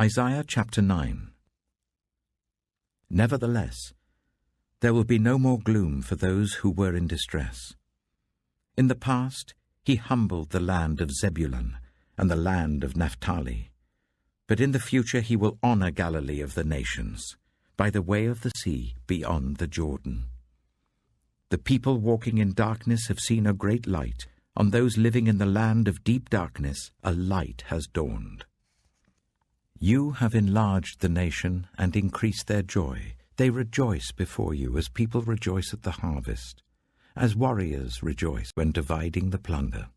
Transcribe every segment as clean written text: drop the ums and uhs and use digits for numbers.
Isaiah chapter 9. Nevertheless, there will be no more gloom for those who were in distress. In the past he humbled the land of Zebulun and the land of Naphtali. But in the future he will honor Galilee of the nations, by the way of the sea beyond the Jordan. The people walking in darkness have seen a great light. On those living in the land of deep darkness a light has dawned. You have enlarged the nation and increased their joy. They rejoice before you as people rejoice at the harvest, as warriors rejoice when dividing the plunder.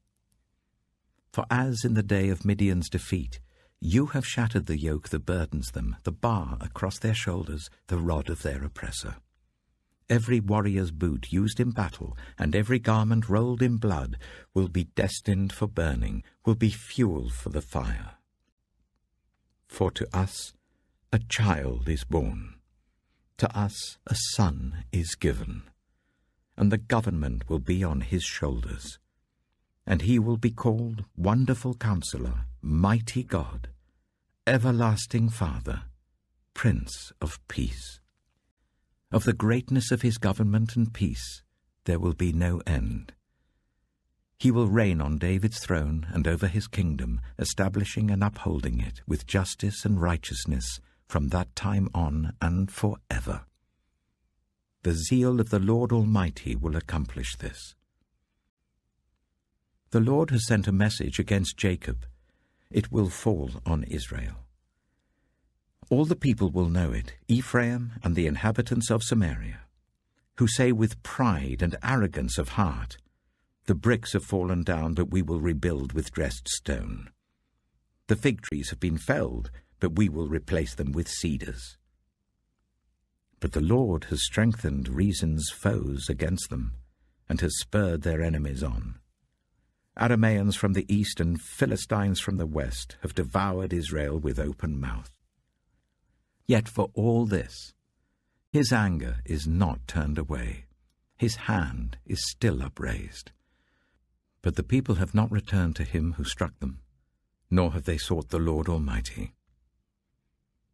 For as in the day of Midian's defeat, you have shattered the yoke that burdens them, the bar across their shoulders, the rod of their oppressor. Every warrior's boot used in battle and every garment rolled in blood will be destined for burning, will be fuel for the fire. For to us a child is born, to us a son is given, and the government will be on his shoulders. And he will be called Wonderful Counselor, Mighty God, Everlasting Father, Prince of Peace. Of the greatness of his government and peace there will be no end. He will reign on David's throne and over his kingdom, establishing and upholding it with justice and righteousness from that time on and forever. The zeal of the Lord Almighty will accomplish this. The Lord has sent a message against Jacob. It will fall on Israel. All the people will know it, Ephraim and the inhabitants of Samaria, who say with pride and arrogance of heart, the bricks have fallen down, but we will rebuild with dressed stone. The fig trees have been felled, but we will replace them with cedars. But the Lord has strengthened Reason's foes against them, and has spurred their enemies on. Arameans from the east and Philistines from the west have devoured Israel with open mouth. Yet for all this, his anger is not turned away. His hand is still upraised. But the people have not returned to him who struck them, nor have they sought the Lord Almighty.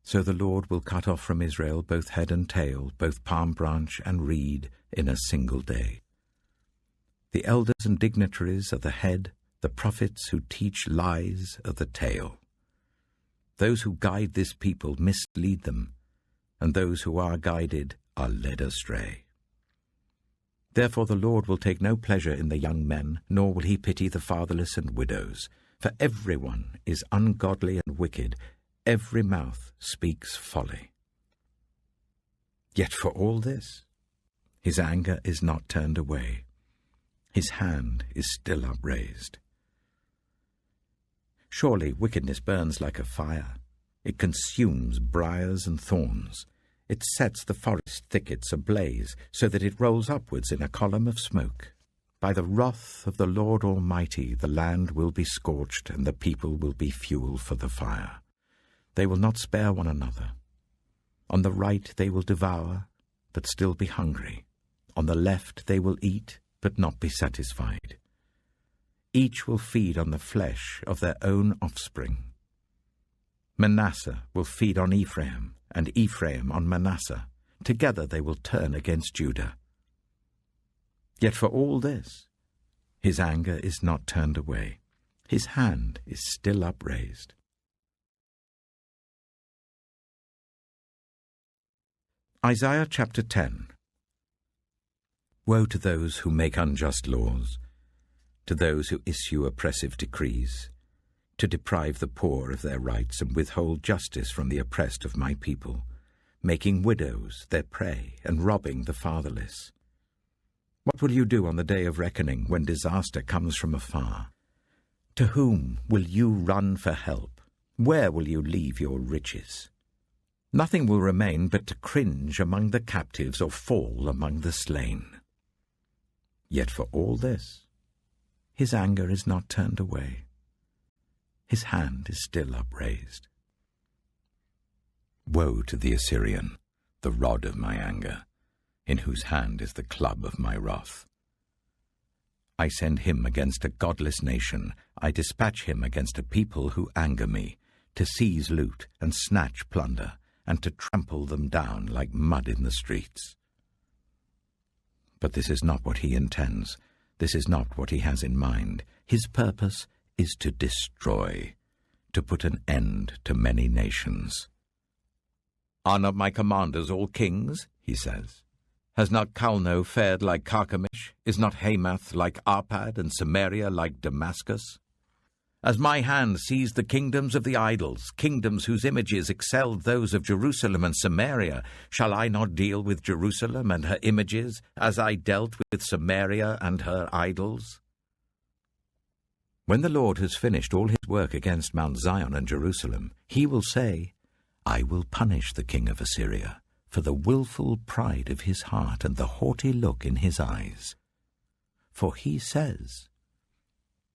So the Lord will cut off from Israel both head and tail, both palm branch and reed, in a single day. The elders and dignitaries are the head, the prophets who teach lies are the tail. Those who guide this people mislead them, and those who are guided are led astray. Therefore the Lord will take no pleasure in the young men, nor will he pity the fatherless and widows. For everyone is ungodly and wicked, every mouth speaks folly. Yet for all this, his anger is not turned away. His hand is still upraised. Surely wickedness burns like a fire. It consumes briars and thorns. It sets the forest thickets ablaze, so that it rolls upwards in a column of smoke. By the wrath of the Lord Almighty the land will be scorched, and the people will be fuel for the fire. They will not spare one another. On the right they will devour, but still be hungry. On the left they will eat, but not be satisfied. Each will feed on the flesh of their own offspring. Manasseh will feed on Ephraim, and Ephraim on Manasseh. Together they will turn against Judah. Yet for all this, his anger is not turned away. His hand is still upraised. Isaiah chapter 10. Woe to those who make unjust laws, to those who issue oppressive decrees, to deprive the poor of their rights and withhold justice from the oppressed of my people, making widows their prey and robbing the fatherless. What will you do on the day of reckoning when disaster comes from afar? To whom will you run for help? Where will you leave your riches? Nothing will remain but to cringe among the captives or fall among the slain. Yet for all this, his anger is not turned away. His hand is still upraised. Woe to the Assyrian, the rod of my anger, in whose hand is the club of my wrath. I send him against a godless nation. I dispatch him against a people who anger me, to seize loot and snatch plunder, and to trample them down like mud in the streets. But this is not what he intends. This is not what he has in mind. His purpose is to destroy, to put an end to many nations. Are not my commanders all kings? He says. Has not Calno fared like Carchemish? Is not Hamath like Arpad, and Samaria like Damascus? As my hand seized the kingdoms of the idols, kingdoms whose images excelled those of Jerusalem and Samaria, shall I not deal with Jerusalem and her images, as I dealt with Samaria and her idols? When the Lord has finished all his work against Mount Zion and Jerusalem, he will say, I will punish the king of Assyria for the willful pride of his heart and the haughty look in his eyes. For he says,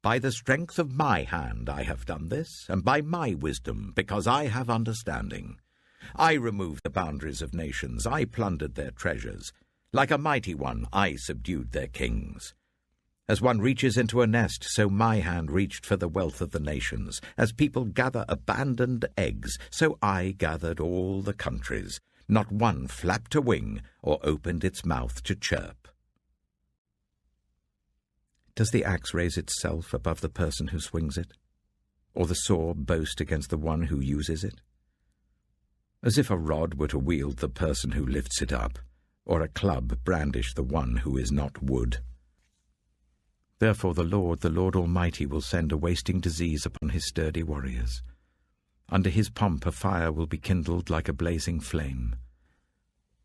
By the strength of my hand I have done this, and by my wisdom, because I have understanding. I removed the boundaries of nations, I plundered their treasures. Like a mighty one, I subdued their kings. As one reaches into a nest, so my hand reached for the wealth of the nations. As people gather abandoned eggs, so I gathered all the countries. Not one flapped a wing or opened its mouth to chirp. Does the axe raise itself above the person who swings it? Or the saw boast against the one who uses it? As if a rod were to wield the person who lifts it up, or a club brandish the one who is not wood. Therefore the Lord Almighty, will send a wasting disease upon his sturdy warriors. Under his pomp a fire will be kindled like a blazing flame.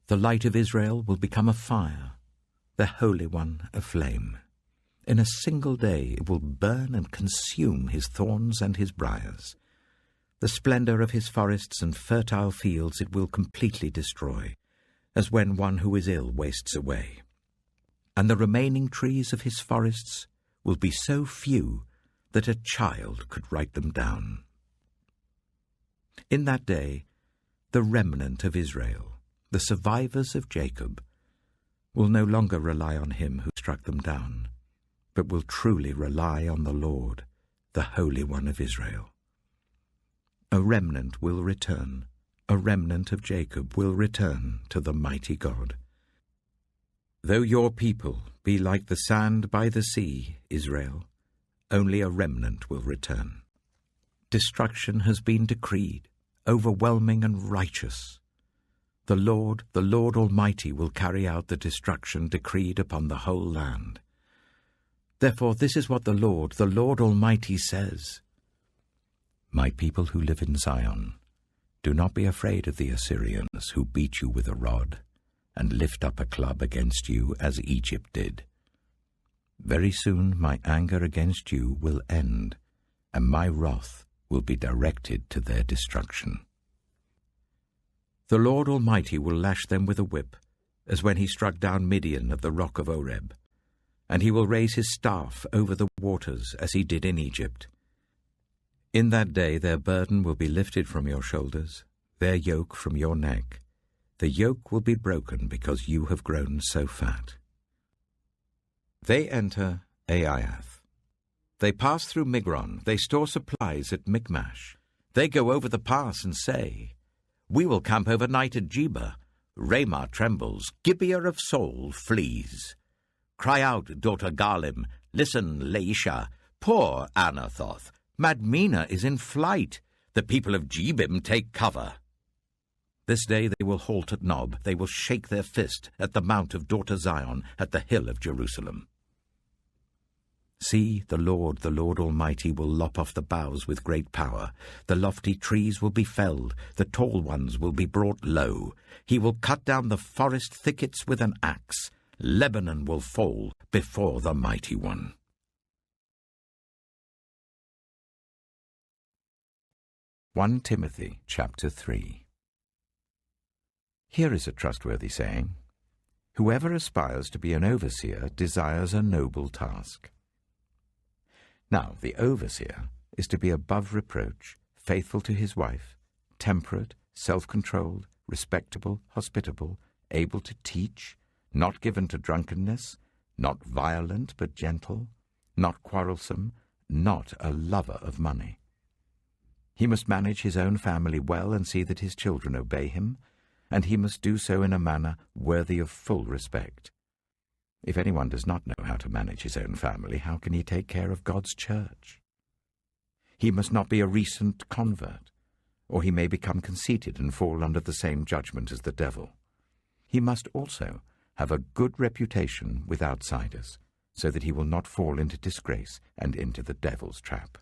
The light of Israel will become a fire, the Holy One a flame. In a single day it will burn and consume his thorns and his briars. The splendor of his forests and fertile fields it will completely destroy, as when one who is ill wastes away. And the remaining trees of his forests will be so few that a child could write them down. In that day, the remnant of Israel, the survivors of Jacob, will no longer rely on him who struck them down, but will truly rely on the Lord, the Holy One of Israel. A remnant will return, a remnant of Jacob will return to the mighty God. Though your people be like the sand by the sea, Israel, only a remnant will return. Destruction has been decreed, overwhelming and righteous. The Lord Almighty, will carry out the destruction decreed upon the whole land. Therefore this is what the Lord Almighty says. My people who live in Zion, do not be afraid of the Assyrians who beat you with a rod and lift up a club against you as Egypt did. Very soon my anger against you will end, and my wrath will be directed to their destruction. The Lord Almighty will lash them with a whip, as when he struck down Midian at the rock of Oreb, and he will raise his staff over the waters as he did in Egypt. In that day their burden will be lifted from your shoulders, their yoke from your neck. The yoke will be broken because you have grown so fat. They enter Aiath. They pass through Migron. They store supplies at Michmash. They go over the pass and say, We will camp overnight at Geba. Ramah trembles. Gibeah of Saul flees. Cry out, daughter Garlim. Listen, Laisha. Poor Anathoth. Madmenah is in flight. The people of Jebim take cover. This day they will halt at Nob. They will shake their fist at the mount of daughter Zion, at the hill of Jerusalem. See, the Lord Almighty, will lop off the boughs with great power. The lofty trees will be felled. The tall ones will be brought low. He will cut down the forest thickets with an axe. Lebanon will fall before the mighty one. Timothy chapter 3. Here is a trustworthy saying. Whoever aspires to be an overseer desires a noble task. Now, the overseer is to be above reproach, faithful to his wife, temperate, self-controlled, respectable, hospitable, able to teach, not given to drunkenness, not violent but gentle, not quarrelsome, not a lover of money. He must manage his own family well and see that his children obey him, and he must do so in a manner worthy of full respect. If anyone does not know how to manage his own family, how can he take care of God's church? He must not be a recent convert, or he may become conceited and fall under the same judgment as the devil. He must also have a good reputation with outsiders, so that he will not fall into disgrace and into the devil's trap.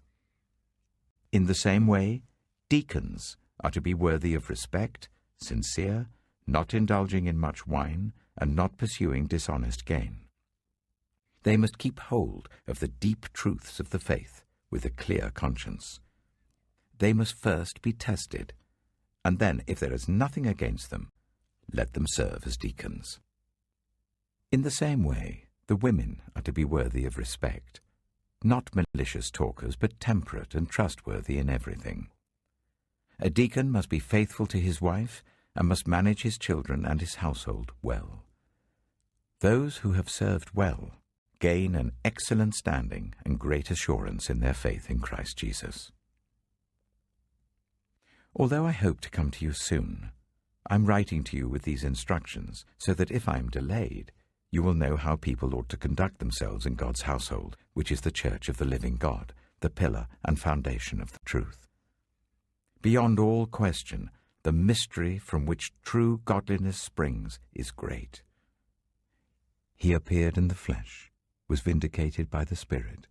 In the same way, deacons are to be worthy of respect, sincere, not indulging in much wine, and not pursuing dishonest gain. They must keep hold of the deep truths of the faith with a clear conscience. They must first be tested, and then, if there is nothing against them, let them serve as deacons. In the same way, the women are to be worthy of respect, not malicious talkers, but temperate and trustworthy in everything. A deacon must be faithful to his wife and must manage his children and his household well. Those who have served well gain an excellent standing and great assurance in their faith in Christ Jesus. Although I hope to come to you soon, I'm writing to you with these instructions so that if I am delayed, you will know how people ought to conduct themselves in God's household, which is the church of the living God, the pillar and foundation of the truth. Beyond all question, the mystery from which true godliness springs is great. He appeared in the flesh, was vindicated by the Spirit,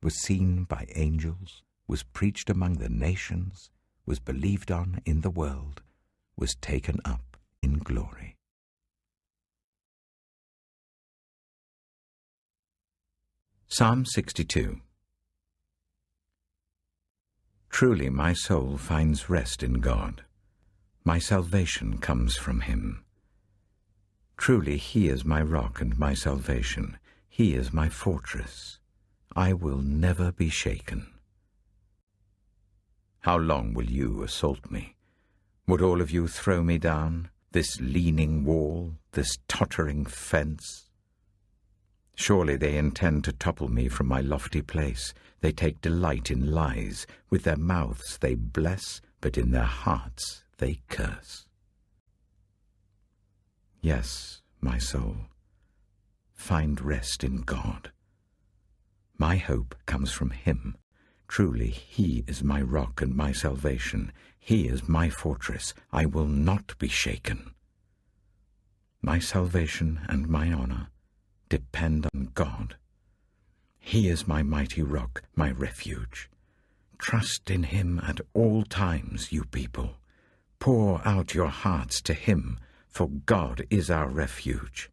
was seen by angels, was preached among the nations, was believed on in the world, was taken up in glory. Psalm 62. Truly my soul finds rest in God. My salvation comes from him. Truly he is my rock and my salvation. He is my fortress. I will never be shaken. How long will you assault me? Would all of you throw me down, this leaning wall, this tottering fence? Surely they intend to topple me from my lofty place. They take delight in lies. With their mouths they bless, but in their hearts they curse. Yes, my soul, find rest in God. My hope comes from him. Truly he is my rock and my salvation. He is my fortress. I will not be shaken. My salvation and my honor depend on God. He is my mighty rock, my refuge. Trust in him at all times, you people. Pour out your hearts to him, for God is our refuge.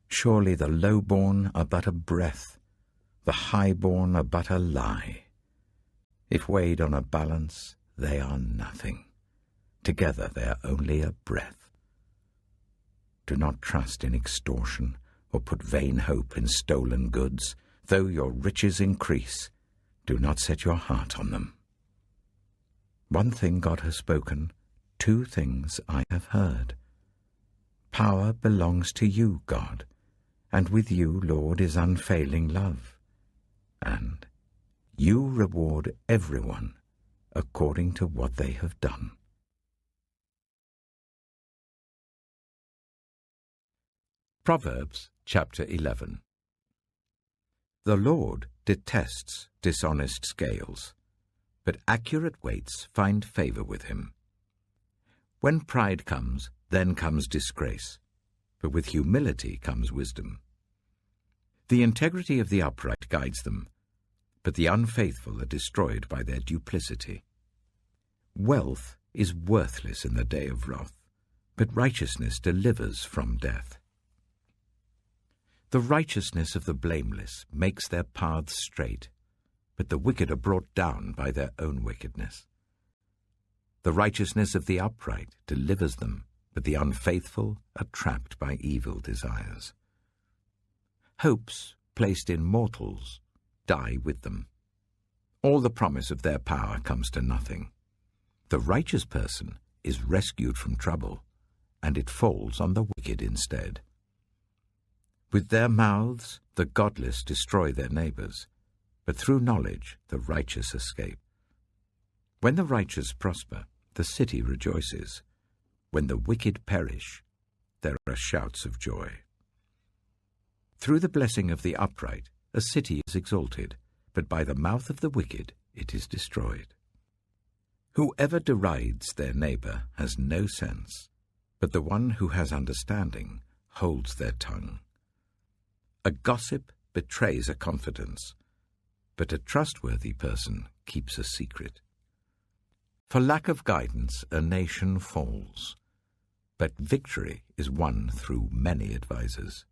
Surely the low-born are but a breath, the high-born are but a lie. If weighed on a balance, they are nothing. Together they are only a breath. Do not trust in extortion, or put vain hope in stolen goods. Though your riches increase, do not set your heart on them. One thing God has spoken, two things I have heard. Power belongs to you, God, and with you, Lord, is unfailing love. And you reward everyone according to what they have done. Proverbs chapter 11. The Lord detests dishonest scales, but accurate weights find favor with him. When pride comes, then comes disgrace, but with humility comes wisdom. The integrity of the upright guides them, but the unfaithful are destroyed by their duplicity. Wealth is worthless in the day of wrath, but righteousness delivers from death. The righteousness of the blameless makes their paths straight, but the wicked are brought down by their own wickedness. The righteousness of the upright delivers them, but the unfaithful are trapped by evil desires. Hopes placed in mortals die with them. All the promise of their power comes to nothing. The righteous person is rescued from trouble, and it falls on the wicked instead. With their mouths the godless destroy their neighbors, but through knowledge the righteous escape. When the righteous prosper, the city rejoices. When the wicked perish, there are shouts of joy. Through the blessing of the upright, a city is exalted, but by the mouth of the wicked it is destroyed. Whoever derides their neighbor has no sense, but the one who has understanding holds their tongue. A gossip betrays a confidence, but a trustworthy person keeps a secret. For lack of guidance, a nation falls, but victory is won through many advisers.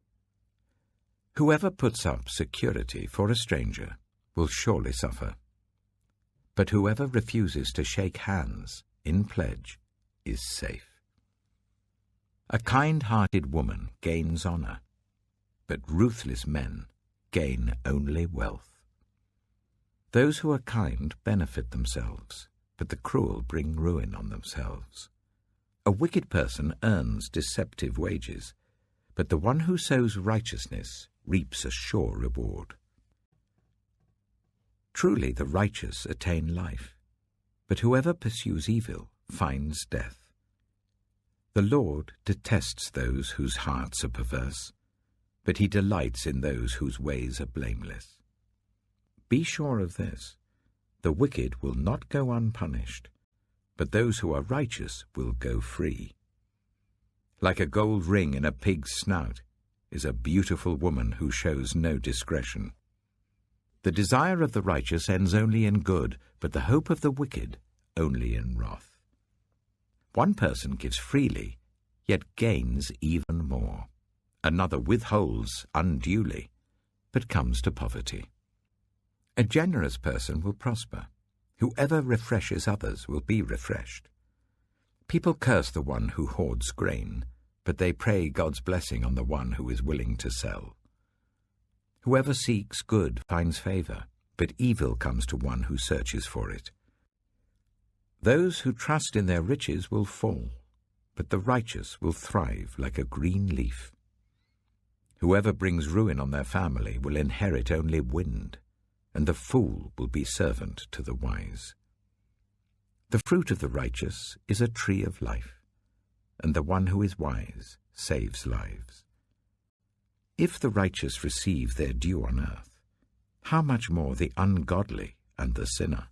Whoever puts up security for a stranger will surely suffer, but whoever refuses to shake hands in pledge is safe. A kind-hearted woman gains honor, but ruthless men gain only wealth. Those who are kind benefit themselves, but the cruel bring ruin on themselves. A wicked person earns deceptive wages, but the one who sows righteousness reaps a sure reward. Truly the righteous attain life, but whoever pursues evil finds death. The Lord detests those whose hearts are perverse, but he delights in those whose ways are blameless. Be sure of this, the wicked will not go unpunished, but those who are righteous will go free. Like a gold ring in a pig's snout is a beautiful woman who shows no discretion. The desire of the righteous ends only in good, but the hope of the wicked only in wrath. One person gives freely, yet gains even more. Another withholds unduly, but comes to poverty. A generous person will prosper. Whoever refreshes others will be refreshed. People curse the one who hoards grain, but they pray God's blessing on the one who is willing to sell. Whoever seeks good finds favor, but evil comes to one who searches for it. Those who trust in their riches will fall, but the righteous will thrive like a green leaf. Whoever brings ruin on their family will inherit only wind, and the fool will be servant to the wise. The fruit of the righteous is a tree of life, and the one who is wise saves lives. If the righteous receive their due on earth, how much more the ungodly and the sinner?